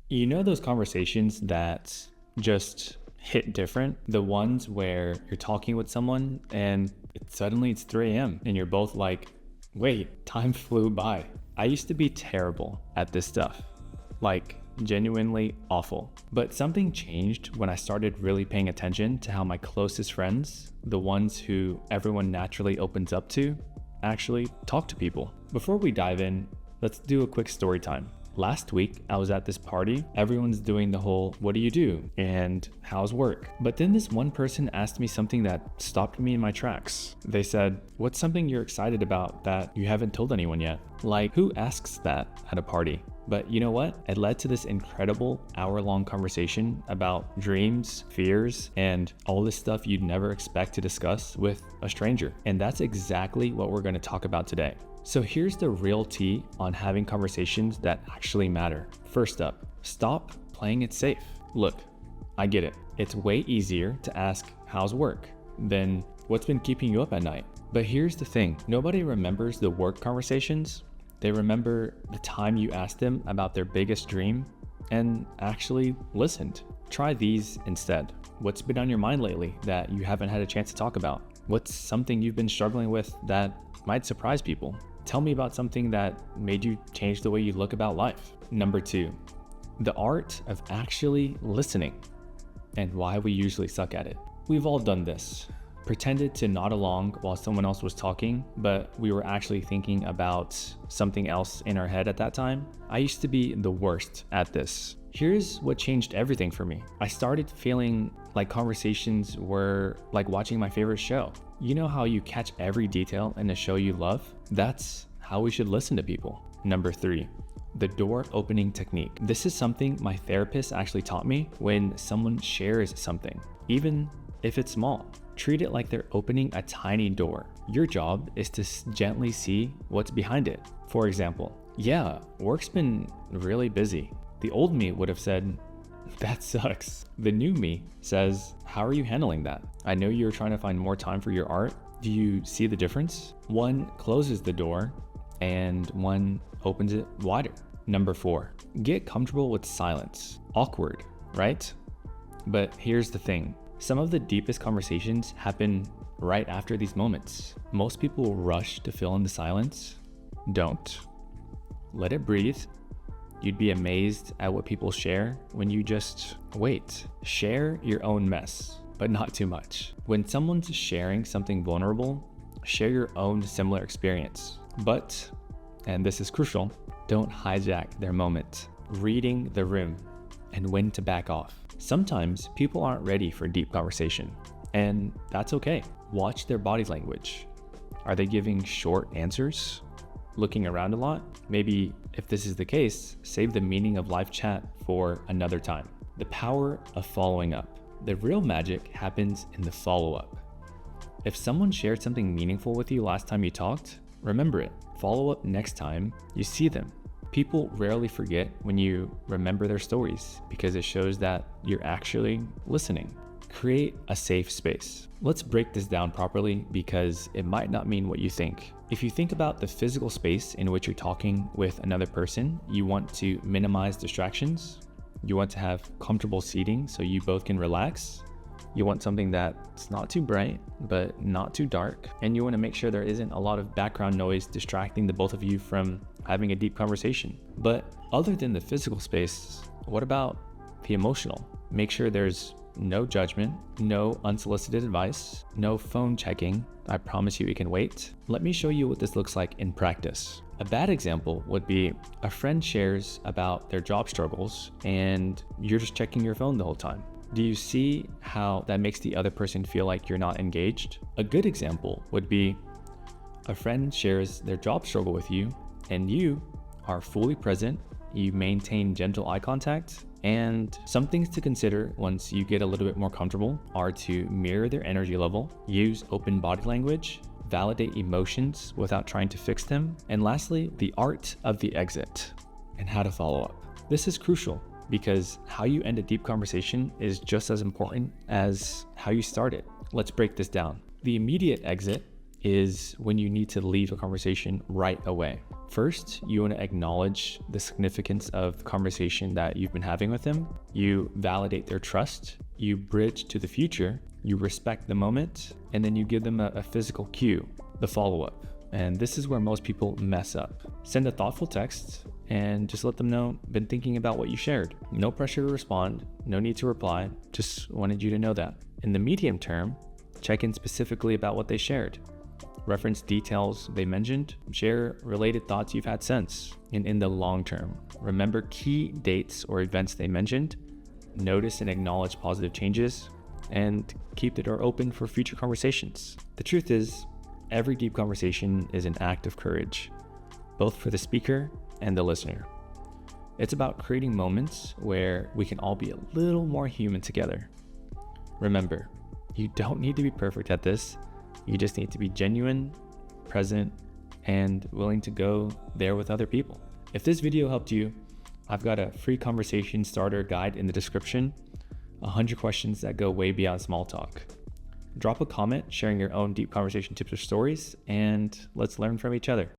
You know those conversations that just hit different? The ones where you're talking with someone and suddenly it's 3 a.m. and you're both like, wait, time flew by. I used to be terrible at this stuff, like genuinely awful. But something changed when I started really paying attention to how my closest friends, the ones who everyone naturally opens up to, actually talk to people. Before we dive in, let's do a quick story time. Last week, I was at this party. Everyone's doing the whole, what do you do? And how's work? But then this one person asked me something that stopped me in my tracks. They said, what's something you're excited about that you haven't told anyone yet? Like, who asks that at a party? But you know what? It led to this incredible hour-long conversation about dreams, fears, and all this stuff you'd never expect to discuss with a stranger. And that's exactly what we're going to talk about today. So here's the real tea on having conversations that actually matter. First up, stop playing it safe. Look, I get it. It's way easier to ask, how's work, than what's been keeping you up at night. But here's the thing, nobody remembers the work conversations. They remember the time you asked them about their biggest dream and actually listened. Try these instead. What's been on your mind lately that you haven't had a chance to talk about? What's something you've been struggling with that might surprise people? Tell me about something that made you change the way you look about life. Number 2, the art of actually listening and why we usually suck at it. We've all done this. Pretended to nod along while someone else was talking, but we were actually thinking about something else in our head at that time. I used to be the worst at this. Here's what changed everything for me. I started feeling like conversations were like watching my favorite show. You know how you catch every detail in a show you love? That's how we should listen to people. Number 3, the door opening technique. This is something my therapist actually taught me. When someone shares something, even if it's small, treat it like they're opening a tiny door. Your job is to gently see what's behind it. For example, yeah, work's been really busy. The old me would have said, that sucks. The new me says, how are you handling that? I know you're trying to find more time for your art. Do you see the difference? One closes the door and one opens it wider. Number 4, get comfortable with silence. Awkward, right? But here's the thing. Some of the deepest conversations happen right after these moments. Most people rush to fill in the silence. Don't. Let it breathe. You'd be amazed at what people share when you just wait. Share your own mess, but not too much. When someone's sharing something vulnerable, share your own similar experience. But, and this is crucial, don't hijack their moment. Reading the room and when to back off. Sometimes people aren't ready for deep conversation, and that's okay. Watch their body language. Are they giving short answers? Looking around a lot? Maybe if this is the case, save the meaning of live chat for another time. The power of following up. The real magic happens in the follow-up. If someone shared something meaningful with you last time you talked, remember it. Follow up next time you see them. People rarely forget when you remember their stories because it shows that you're actually listening. Create a safe space. Let's break this down properly because it might not mean what you think. If you think about the physical space in which you're talking with another person, you want to minimize distractions. You want to have comfortable seating so you both can relax. You want something that's not too bright, but not too dark. And you want to make sure there isn't a lot of background noise distracting the both of you from having a deep conversation. But other than the physical space, what about the emotional? Make sure there's no judgment, no unsolicited advice, no phone checking. I promise you it can wait. Let me show you what this looks like in practice. A bad example would be a friend shares about their job struggles and you're just checking your phone the whole time. Do you see how that makes the other person feel like you're not engaged? A good example would be a friend shares their job struggle with you and you are fully present, you maintain gentle eye contact, and some things to consider once you get a little bit more comfortable are to mirror their energy level, use open body language, validate emotions without trying to fix them, and lastly, the art of the exit and how to follow up. This is crucial because how you end a deep conversation is just as important as how you start it. Let's break this down. The immediate exit is when you need to leave a conversation right away. First, you want to acknowledge the significance of the conversation that you've been having with them. You validate their trust, you bridge to the future, you respect the moment, and then you give them a physical cue, the follow-up. And this is where most people mess up. Send a thoughtful text and just let them know, been thinking about what you shared. No pressure to respond, no need to reply, just wanted you to know that. In the medium term, check in specifically about what they shared. Reference details they mentioned, share related thoughts you've had since. And in the long term, remember key dates or events they mentioned, notice and acknowledge positive changes, and keep the door open for future conversations. The truth is, every deep conversation is an act of courage, both for the speaker and the listener. It's about creating moments where we can all be a little more human together. Remember, you don't need to be perfect at this. You just need to be genuine, present, and willing to go there with other people. If this video helped you, I've got a free conversation starter guide in the description, 100 questions that go way beyond small talk. Drop a comment sharing your own deep conversation tips or stories, and let's learn from each other.